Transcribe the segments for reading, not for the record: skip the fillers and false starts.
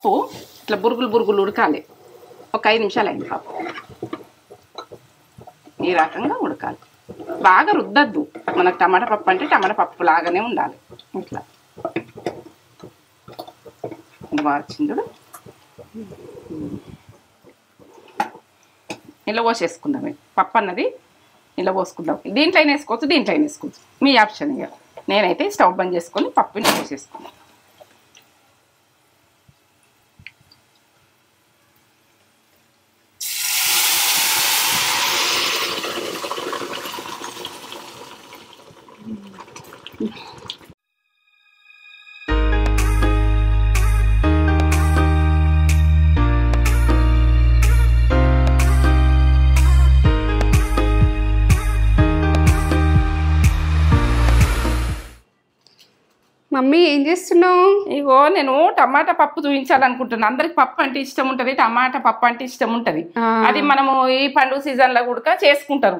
పప్పు ఇట్లా బురుగులు బురుగులు ఉడకాలి. ఒక 5 నిమిషాలు అయింది పప్పు. ఈ రకంగా ఉడకాలి, బాగా రుద్దద్దు. మనకు టమాటా పప్పు అంటే టమాటా పప్పు లాగానే ఉండాలి. ఇట్లా వచ్చింది. ఇలా పోసేసుకుందాం. పప్పు అన్నది ఇలా పోసుకుందాం. దీంట్లో అయినా వేసుకోవచ్చు, దీంట్లో అయినా వేసుకోవచ్చు, మీ ఆప్షన్. ఇక నేనైతే స్టవ్ బంద్ చేసుకొని పప్పుని పోసేసుకున్నాను. మమ్మీ ఏం చేస్తున్నావు? ఇగో నేను టమాటా పప్పు చూపించాలనుకుంటున్నాను. అందరికి పప్పు అంటే ఇష్టం ఉంటది, టమాటా పప్పు అంటే ఇష్టం ఉంటది. అది మనము ఈ పండుగ సీజన్ లో కూడా చేసుకుంటారు.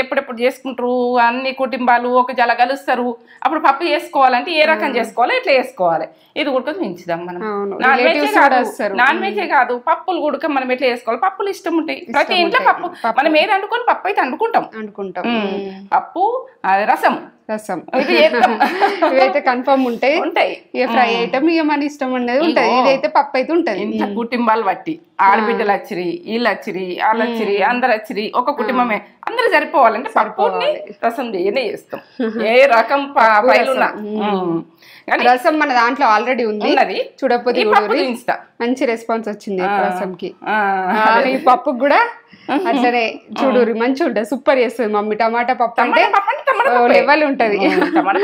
ఎప్పుడెప్పుడు చేసుకుంటారు. అన్ని కుటుంబాలు ఒక జల కలుస్తారు. అప్పుడు పప్పు చేసుకోవాలంటే ఏ రకం చేసుకోవాలి, ఎట్లా చేసుకోవాలి, ఇది కూడా చూపించుదాం. మనం నాన్ వెజే కాదు, పప్పులు కూడా మనం ఎట్లా చేసుకోవాలి. పప్పులు ఇష్టం ఉంటాయి ప్రతి ఇంట్లో. పప్పు మనం ఏది అనుకోని పప్పు అయితే అనుకుంటాం. పప్పు రసం ఇవైతే కన్ఫర్మ్ ఉంటాయి. ఫ్రై ఐటమ్ ఇక మన ఇష్టం ఉండేది ఉంటది. ఇదైతే పప్పు అయితే ఉంటది. ఇంత కుటుంబాలు బట్టి ఆడబిడ్డలు వచ్చిరి, వీళ్ళు వచ్చిరి, వాళ్ళు వచ్చిరి, అందరు వచ్చిరి, ఒక కుటుంబమే అందరు సరిపోవాలంటే పప్పుని రసం చేయనే చేస్తాం. ఏ రకం రసం మన దాంట్లో ఆల్రెడీ ఉంది. చూడకపోతే మంచి రెస్పాన్స్ వచ్చింది రసంకి. ఈ పప్పు కూడా అట్లనే చూడురి మంచిగా ఉంటుంది. సూపర్ చేస్తుంది మమ్మీ. టమాటా పప్పు అంటే లెవెల్ ఉంటది. టమాటా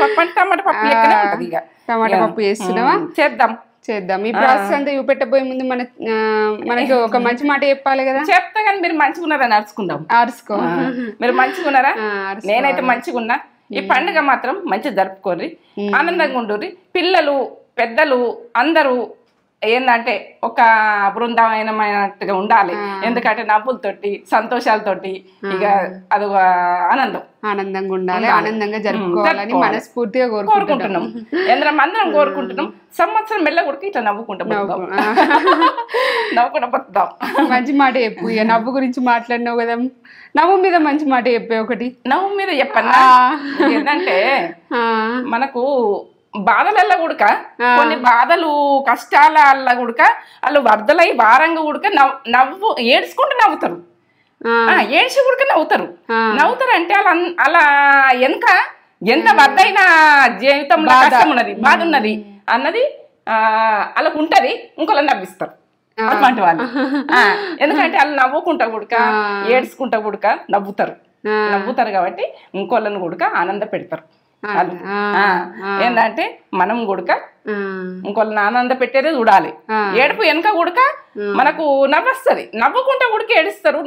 పప్పు చేస్తున్నావా? చేద్దాం. ఈ ప్రాసెస్ అంతా చూపెట్టబోయే ముందు మనకి ఒక మంచి మాట చెప్పాలి కదా. చెప్తా కానీ మీరు మంచిగున్నారా అరుచుకో. మీరు మంచిగున్నారా? నేనైతే మంచిగున్నా. ఈ పండుగ మాత్రం మంచిగా జరుపుకోర్రి, ఆనందంగా ఉండుర్రి. పిల్లలు పెద్దలు అందరూ ఏంటంటే ఒక బృందావనమైనట్టుగా ఉండాలి. ఎందుకంటే నవ్వులతోటి సంతోషాలతోటి ఇక అది ఆనందంగా ఉండాలి, ఆనందంగా జరుపుకోవాలని మనస్ఫూర్తిగా కోరుకుంటున్నాం. అందరం కోరుకుంటున్నాం. సంవత్సరం మెల్ల కూడా ఇట్లా నవ్వుకుంటా బతుకుతాం. మంచి మాట చెప్పు. ఇక నవ్వు గురించి మాట్లాడినావు కదా, నవ్వు మీద మంచి మాట చెప్పే ఒకటి. నవ్వు మీద చెప్పన్నా ఏంటంటే మనకు బాధలల్ల కూడక కొన్ని బాధలు కష్టాల కూడక వాళ్ళు వరదలై వారంగా కూడక నవ్వు ఏడ్చుకుంటూ నవ్వుతారు. ఏడ్చి కూడక నవ్వుతారు అంటే అలా వెనక ఎంత వరదైన జీవితంలో కష్టం ఉన్నది, బాధ ఉన్నది అన్నది వాళ్ళకు ఉంటది. ఇంకోళ్ళని నవ్విస్తారు అటువంటి వాళ్ళు. ఎందుకంటే వాళ్ళు నవ్వుకుంటా కూడక ఏడ్చుకుంటా కూడక నవ్వుతారు కాబట్టి ఇంకోళ్ళని కూడక ఆనంద పెడతారు. ఏంటంటే మనం కూడక ఇంకోళ్ళని ఆనంద పెట్టేదే చూడాలి. ఏడుపు వెనక కూడక మనకు నవ్వొస్తుంది. నవ్వుకుంటా కూడక ఏడుస్తారు.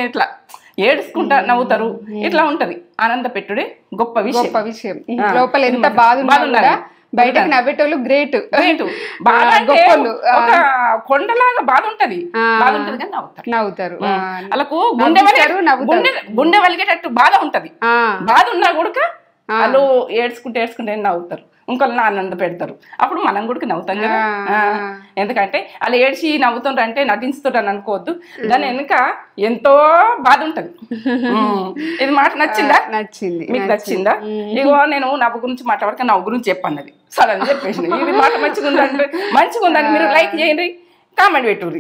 ఇట్లా ఏడుచుకుంటా నవ్వుతారు. ఇట్లా ఉంటది. ఆనంద పెట్టుడే గొప్ప విషయం. లోపల ఎంత బాధ ఉన్నదా బయటకు నవ్వేటోళ్ళు గ్రేట్. ఒక కొండలాగా బాధ ఉంటది కానీ నవ్వుతారు. వాళ్ళకు గుండె వలిగేటట్టు బాధ ఉంటది. బాధ ఉన్నా కూడక వాళ్ళు ఏడ్చుకుంటే నవ్వుతారు. ఇంకొకరిని ఆనంద పెడతారు. అప్పుడు మనం కూడా నవ్వుతాం కదా. ఎందుకంటే వాళ్ళు ఏడ్చి నవ్వుతుండ్రు అంటే నటించుతుంటారు అనుకోవద్దు. దాని వెనుక ఎంతో బాధ ఉంటది. ఇది మాట నచ్చింది మీకు? నచ్చిందా? ఇగో నేను నవ్వు గురించి మాట్లాడక నవ్వు గురించి చెప్పన్నది సడన్ చెప్పేసి ఇది మాట మంచిగా ఉందని మీరు లైక్ చేయండి, కామెంట్ పెట్టుర్రి.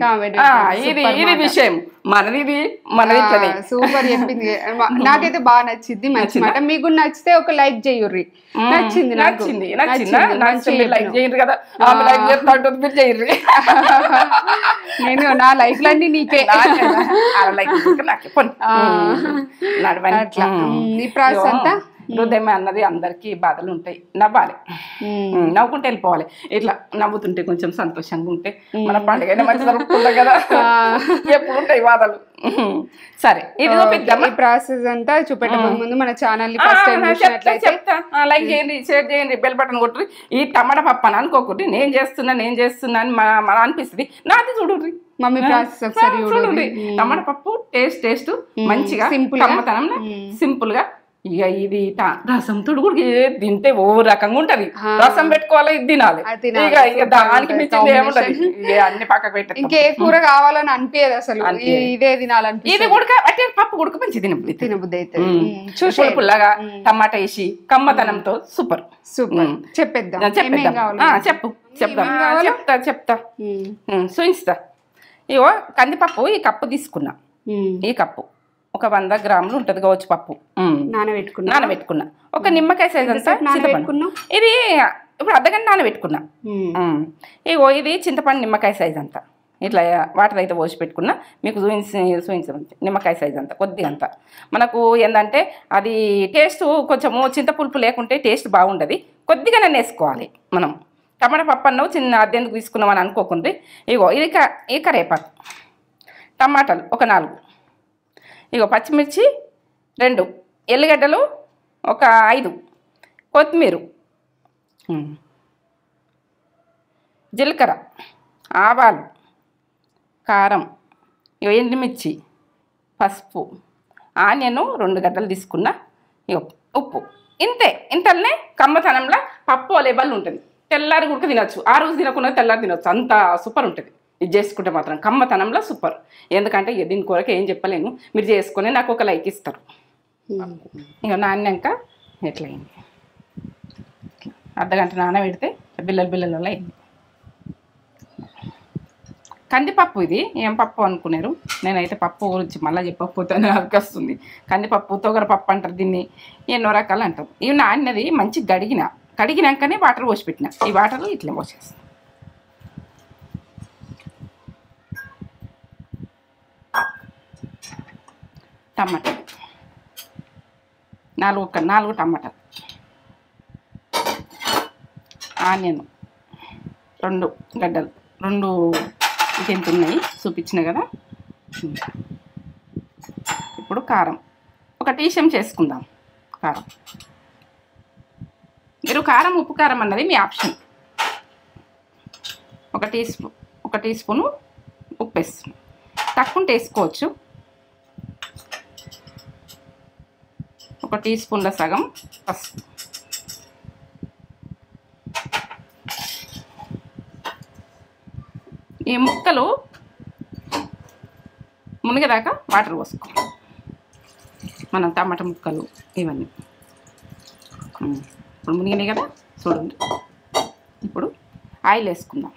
ఇది విషయం మనది సూపర్ చెప్పింది. నాకైతే బాగా నచ్చింది. మంచి మాట. మీకు నచ్చితే ఒక లైక్ చేయుర్రి. నచ్చింది లైక్ చేయండి కదా. మీరు చేయండి. నేను నా లైక్లన్నీ నీకే. ఈ ప్రాసెస్ అంతా హృదయం అన్నది అందరికీ బాధలు ఉంటాయి. నవ్వాలి, నవ్వుకుంటే వెళ్ళిపోవాలి. ఇట్లా నవ్వుతుంటే కొంచెం సంతోషంగా ఉంటే మన పండుగ మంచి జరుగుతుంది కదా. ఎప్పుడు ఉంటాయి బాధలు. సరే ఇది ఈ ప్రాసెస్ అంతా చూపెట్టబోయే ముందు మన ఛానల్ చెప్తా. లైక్ చేయండి, షేర్ చేయండి, బెల్ బటన్ కొట్టుర్రి. ఈ టమాటా పప్పు అని అనుకోకూడదు. నేను చేస్తున్నా అని మన అనిపిస్తుంది. నాది చూడుర్రి. మమ్మీ ప్రాసెస్ ఒకసారి చూడండి. టమాటా పప్పు టేస్ట్ మంచిగా సింపుల్ గా ఇక ఇది రసం తుడుగుడికి తింటే ఓ రకంగా ఉంటది. రసం పెట్టుకోవాలి, ఇది తినాలి. ఇక దానికి మించింది ఏముంటది. ఇక అన్ని పక్కకు పెట్టాలి. ఇంకే కూర కావాలని అనిపించదు అసలు. ఇదే తినాలని. ఇది ఉడక అంటే పప్పు ఉడక మంచి తినబుద్ధి అయితే పుల్లగా టమాటా వేసి కమ్మతనంతో సూపర్. సూపర్. చెప్పేద్దాం. చెప్తా చూయిస్తా. ఇగో కందిపప్పు ఈ కప్పు తీసుకున్నా. ఈ కప్పు ఒక 100 గ్రాములు ఉంటది కావచ్చు పప్పు. నానబెట్టుకున్నా. ఒక నిమ్మకాయ సైజ్ అంతా చింతపండు. ఇది ఇప్పుడు అర్ధగంట నానబెట్టుకున్నా. ఇగో ఇది చింతపండు నిమ్మకాయ సైజ్ అంతా ఇట్లా వాటర్ అయితే పోసి పెట్టుకున్నా. మీకు చూపించమంటే నిమ్మకాయ సైజ్ అంతా కొద్దిగా అంతా. మనకు ఏంటంటే అది టేస్ట్ కొంచెము చింతపులుపు లేకుంటే టేస్ట్ బాగుండదు. కొద్దిగా నన్ను వేసుకోవాలి మనం. టమాటా పప్పు అన్నావు చిన్న అద్దెందుకు తీసుకున్నామని అనుకోకుండా. ఇగో ఇది కరేపాకు, టమాటాలు ఒక 4, ఇగో పచ్చిమిర్చి 2, ఎల్లిగడ్డలు ఒక 5, కొత్తిమీర, జీలకర్ర, ఆవాలు, కారం, ఇగో ఎండుమిర్చి, పసుపు, ఆనియన్ 2 గడ్డలు తీసుకున్నా. ఇగో ఉప్పు. ఇంతలనే కమ్మతనంలో పప్పు లెవెల్ ఉంటుంది. తెల్లారి గుడక తినచ్చు. ఆ రోజు తినకుండా తెల్లారి తినచ్చు. అంత సూపర్ ఉంటుంది. ఇది చేసుకుంటే మాత్రం కమ్మతనంలో సూపర్. ఎందుకంటే దీని కొరకు ఏం చెప్పలేను. మీరు చేసుకొని నాకు ఒక లైక్ ఇస్తారు. ఇక నాన్నాక ఎట్లయింది అర్ధగంట నానబెడితే బిల్లలు అయింది. కందిపప్పు ఇది ఏం పప్పు అనుకున్నారు. నేనైతే పప్పు గురించి మళ్ళీ చెప్పకపోతే నాకు వస్తుంది. కందిపప్పు తొగర పప్పు అంటారు. దీన్ని ఎన్నో రకాలు అంటారు. ఇవి నాన్నది మంచి కడిగినాకనే వాటర్ పోసి పెట్టిన. ఈ వాటర్ ఇట్లా పోసేస్తాను. టమాటా 4 టమాటాలు, ఆనియన్ 2 గడ్డలు, 2 ఇంకెంత ఉన్నాయి చూపించిన కదా. ఇప్పుడు కారం ఒక టీ చెంచా చేసుకుందాం. కారం మీరు కారం ఉప్పు కారం అన్నది మీ ఆప్షన్. ఒక టీ స్పూను ఉప్పు వేస్తున్నాం. తక్కువ వేసుకోవచ్చు. ఒక టీ స్పూన్ల సగం పసుపు. ఈ ముక్కలు మునిగేదాకా వాటర్ పోసుకోవాలి మనం. టమాటా ముక్కలు ఇవన్నీ ఇప్పుడు మునిగినాయి కదా చూడండి. ఇప్పుడు ఆయిల్ వేసుకుందాం.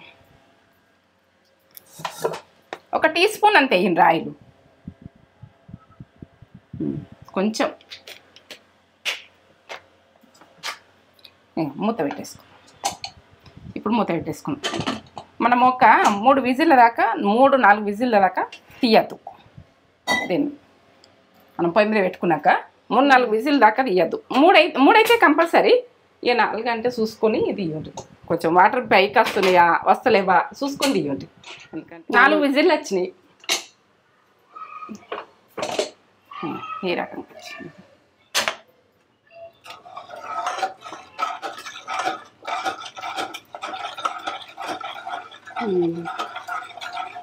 ఒక టీ స్పూన్ అంతే వేయండి ఆయిల్. కొంచెం మూత పెట్టేసుకున్నాం. ఇప్పుడు మూత పెట్టేసుకున్నాం. మనం ఒక 3 విజిల్ల దాకా 3-4 విజిల్ల దాకా తీయద్దు. దీన్ని మనం పొయ్యి మీద పెట్టుకున్నాక 3-4 విజిల్ దాకా తీయద్దు. 3 అయితే కంపల్సరీ. ఇక 4 అంటే చూసుకొని తీయండి. కొంచెం వాటర్ పైకి వస్తున్నాయా వస్తలేవా చూసుకొని తీయండి. ఎందుకంటే 4 విజిల్లు వచ్చినాయి. ఈ రకంగా వచ్చింది.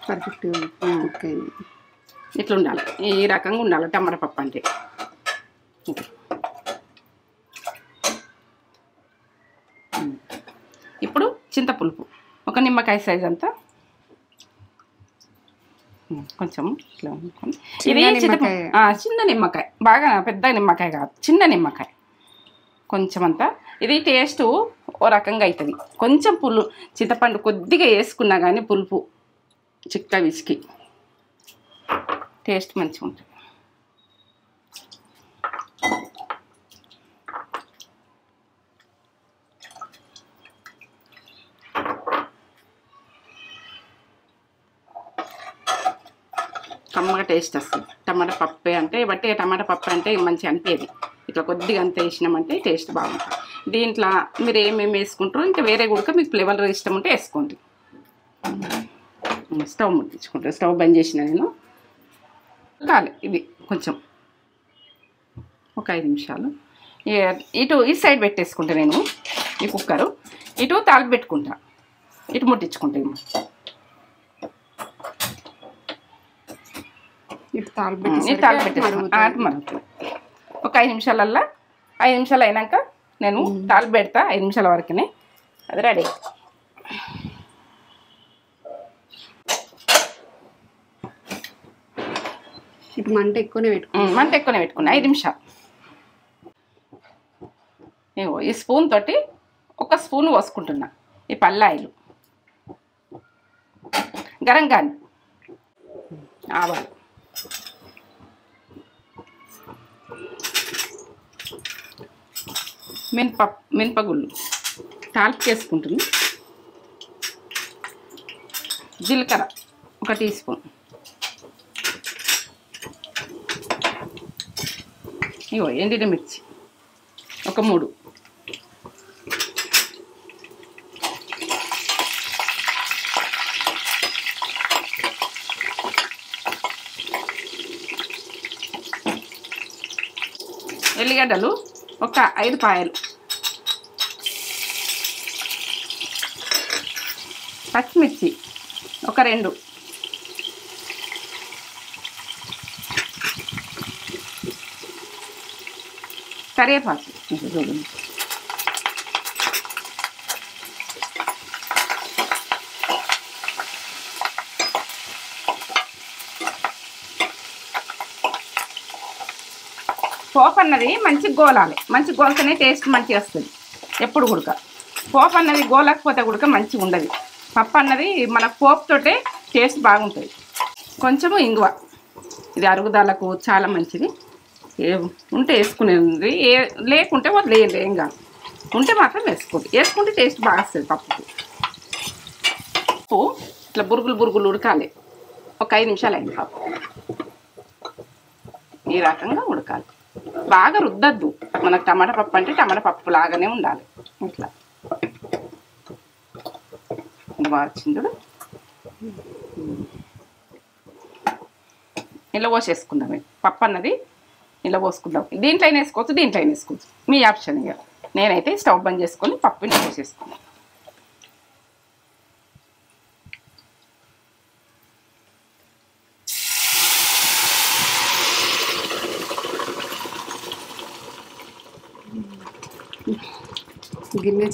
పర్ఫెక్ట్. ఓకే, ఇట్లా ఉండాలి. ఈ రకంగా ఉండాలి టమాటా పప్పు అంటే. ఇప్పుడు చింతపులుపు ఒక నిమ్మకాయ సైజ్ అంతా కొంచెం ఇట్లా అనుకోండి. ఇది చిన్న నిమ్మకాయ, బాగా పెద్ద నిమ్మకాయ కాదు, చిన్న నిమ్మకాయ కొంచెం అంతా. ఇది టేస్ట్ ఓ రకంగా అవుతుంది. కొంచెం చింతపండు కొద్దిగా వేసుకున్నా కానీ పులుపు చిక్క విసికి టేస్ట్ మంచిగా ఉంటుంది. కమ్మగా టేస్ట్ వస్తుంది. టమాటా పప్పు అంటే టమాటా పప్పు అంటే మంచిగా అనిపించేది. ఇట్లా కొద్దిగా అంత వేసినామంటే టేస్ట్ బాగుంటుంది. దీంట్లో మీరు ఏమేమి వేసుకుంటారో ఇంకా వేరే కూడా మీకు ఫ్లేవర్ ఇష్టం ఉంటే వేసుకోండి. స్టవ్ ముట్టించుకుంటాను. స్టవ్ బంద్ చేసిన నేను కాలే ఇది కొంచెం ఒక 5 నిమిషాలు ఈ సైడ్ పెట్టేసుకుంటా నేను. ఈ కుక్కరు ఇటు తాలిపి పెట్టుకుంటా, ఇటు ముట్టించుకుంటాను. ఇటు తాలిపి పెట్టేసుకుంటా. ఒక 5 నిమిషాలల్లా 5 నిమిషాలు అయినాక నేను తాలింపు పెడతా 5 నిమిషాల వరకునే. అది రెడీ. ఇప్పుడు మంట ఎక్కువనే పెట్టుకున్నా 5 నిమిషాలు. ఈ స్పూన్ తోటి 1 స్పూన్ పోసుకుంటున్నా ఈ పల్లాయిలు, గరం కానీ, ఆవాలు, మినపగుళ్ళు తాలింపు చేసుకుంటున్నా, జీలకర్ర 1 టీ స్పూన్, ఎండిన మిర్చి 3, ఎల్లిగడ్డలు 5 పాయలు, పచ్చిమిర్చి 2, కరివేపాకు చూడండి, పోపు అన్నది మంచిగా గోలాలి. మంచిగా గోలితేనే టేస్ట్ మంచిగా వస్తుంది. ఎప్పుడు ఉడక పోపు అన్నది గోలకపోతే ఉడక మంచిగా ఉండదు. పప్పు అన్నది మన పోపుతోటే టేస్ట్ బాగుంటుంది. కొంచెము ఇంగువ, ఇది అరుగుదలకు చాలా మంచిది. ఉంటే వేసుకునేది, లేకుంటే వదిలేయండి, ఏం కాదు. ఉంటే మాత్రం వేసుకుంటే టేస్ట్ బాగా వస్తుంది పప్పుకి. పప్పు ఇట్లా బురుగులు ఉడకాలి. 5 నిమిషాలు అయింది పప్పు. ఈ రకంగా ఉడకాలి. బాగా రుద్దద్దు. మనకు టమాటా పప్పు అంటే టమాటా పప్పు లాగానే ఉండాలి. ఇట్లా బాగా వచ్చింది. ఇలా పోసేసుకుందాం. పప్పు అన్నది ఇలా పోసుకుందాం. దీంట్లో అయినా వేసుకోవచ్చు, మీ ఆప్షన్. ఇక నేనైతే స్టవ్ బంద్ చేసుకొని పప్పుని పోసేసుకున్నాను. గిన్నె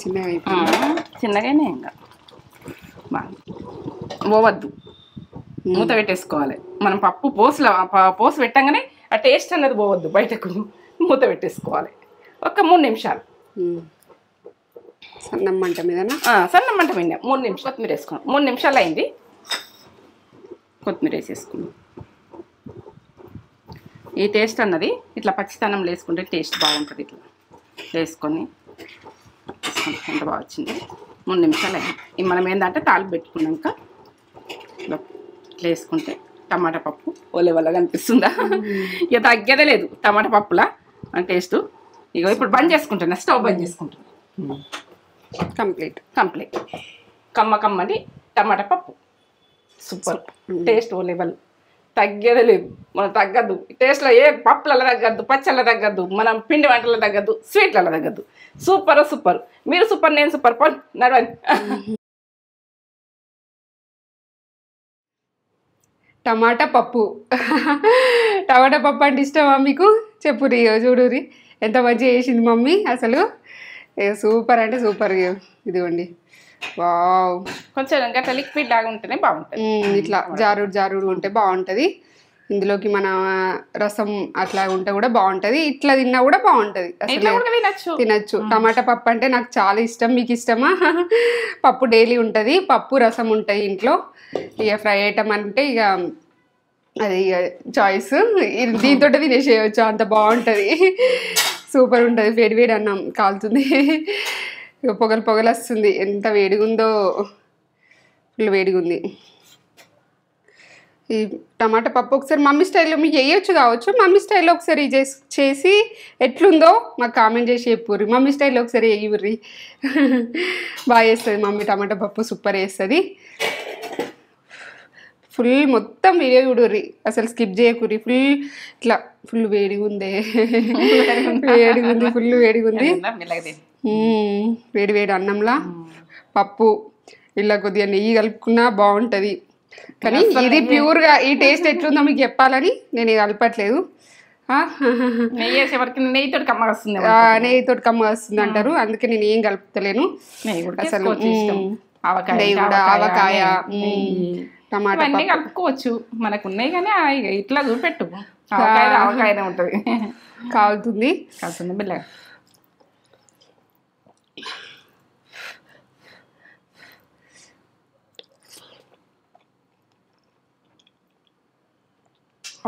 చిన్నగానే ఇంకా పోవద్దు, మూత పెట్టేసుకోవాలి. మనం పప్పు పోసు పెట్టంగానే ఆ టేస్ట్ అన్నది పోవద్దు బయటకు. మూత పెట్టేసుకోవాలి. 3 నిమిషాలు సన్నం మంట మీద 3 నిమిషాలు. కొత్తిమీర వేసుకున్నాం. 3 నిమిషాలు అయింది. కొత్తిమీర వేసేసుకున్నాం. ఈ టేస్ట్ అన్నది ఇట్లా పచ్చితనం వేసుకుంటే టేస్ట్ బాగుంటుంది. ఇట్లా వేసుకొని ఎంత బాగా వచ్చింది. 3 నిమిషాలు అయింది. మనం ఏంటంటే తాలింపు పెట్టుకున్నాక ఇట్లా వేసుకుంటే టమాటా పప్పు ఓలేవల్లగా అనిపిస్తుందా? ఇక తగ్గేదే లేదు టమాటా పప్పులా టేస్ట్. ఇక ఇప్పుడు బంద్ చేసుకుంటున్నా, స్టవ్ బంద్ చేసుకుంటున్నా. కంప్లీట్ కమ్మది టమాటా పప్పు. సూపర్ టేస్ట్ ఓ లెవెల్, తగ్గేదే లేదు. మనం తగ్గద్దు టేస్ట్లో. ఏ పప్పులలో తగ్గద్దు, పచ్చళ్ళ తగ్గద్దు, మనం పిండి వంటల తగ్గద్దు, స్వీట్లలో తగ్గద్దు. సూపర్. మీరు సూపర్, నేను సూపర్. పని నడవండి. టమాటా పప్పు అంటే ఇష్టమా మీకు? చెప్పురి, చూడురి ఎంత మంచిగా చేసింది మమ్మీ. అసలు సూపర్ అంటే సూపర్. ఇదిగోండి, వావ్. కొంచెం ఇంకా లిక్విడ్ లాగా ఉంటేనే బాగుంటుంది. ఇట్లా జారుడు ఉంటే బాగుంటుంది. ఇందులోకి మన రసం అట్లా ఉంటే కూడా బాగుంటుంది. ఇట్లా తిన్నా కూడా బాగుంటుంది. అసలు తినచ్చు. టమాటా పప్పు అంటే నాకు చాలా ఇష్టం. మీకు ఇష్టమా? పప్పు డైలీ ఉంటుంది, పప్పు రసం ఉంటాయి ఇంట్లో. ఇక ఫ్రై ఐటమ్ అంటే ఇక అది చాయిస్. దీంతో తినేసేయచ్చు, అంత బాగుంటుంది. సూపర్ ఉంటుంది. వేడి అన్నం కాలుతుంది, పొగలు వస్తుంది. ఎంత వేడిగా ఉందో, ఫుల్ వేడిగా ఉంది. ఈ టమాటా పప్పు ఒకసారి మమ్మీ స్టైల్లో మీకు వేయచ్చు కావచ్చు. మమ్మీ స్టైల్లో ఒకసారి చేసి ఎట్లుందో మాకు కామెంట్ చేసి చెప్పుర్రి. మమ్మీ స్టైల్లో ఒకసారి వేయుర్రి. బాగా చేస్తుంది మమ్మీ టమాటా పప్పు, సూపర్ చేస్తుంది. ఫుల్ మొత్తం వీడియో చూడుర్రి, అసలు స్కిప్ చేయకుర్రి. ఫుల్ వేడిగా ఉంది. ఫుల్ వేడిగా ఉంది. వేడి అన్నంలా పప్పు ఇలా కొద్దిగా నెయ్యి కలుపుకున్నా బాగుంటుంది. కానీ ఇది ప్యూర్గా ఈ టేస్ట్ ఎట్లుందో మీకు చెప్పాలని నేను ఇది కలపట్లేదు. నెయ్యి వేసే వరకు నెయ్యితో కమ్మగా వస్తుంది, నెయ్యితో కమ్మగా వస్తుంది అంటారు. అందుకే నేను ఏం కలుపుతలేను అసలు. నెయ్యి కూడా, ఆవకాయ, టమాటా అన్నీ కలుపుకోవచ్చు. మనకు ఉన్నాయి కానీ ఇట్లా చూపెట్టు, ఆవకాయనే ఉంటుంది. కాలుతుంది బిల్ల.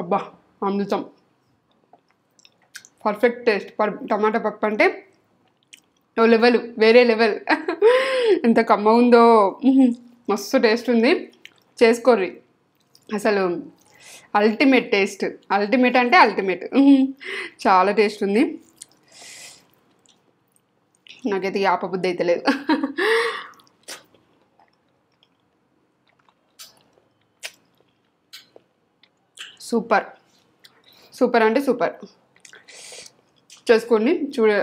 అబ్బా అమృతం, పర్ఫెక్ట్ టేస్ట్. టమాటా పప్పు అంటే ఓ లెవెల్, వేరే లెవెల్. ఎంత కమ్మ ఉందో, మస్తు టేస్ట్ ఉంది. చేసుకోర్రి, అసలు అల్టిమేట్ టేస్ట్. అల్టిమేట్ అంటే అల్టిమేట్, చాలా టేస్ట్ ఉంది. నాకైతే ఆపబుద్ధి అయితే లేదు. సూపర్, సూపర్ అంటే సూపర్. చేసుకోండి,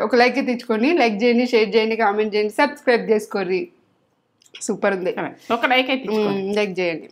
ఒక లైక్ తెచ్చుకోండి. లైక్ చేయండి, షేర్ చేయండి, కామెంట్ చేయండి, సబ్స్క్రైబ్ చేసుకోండి. సూపర్ ఉంది. ఒక లైక్ అయితే లైక్ చేయండి.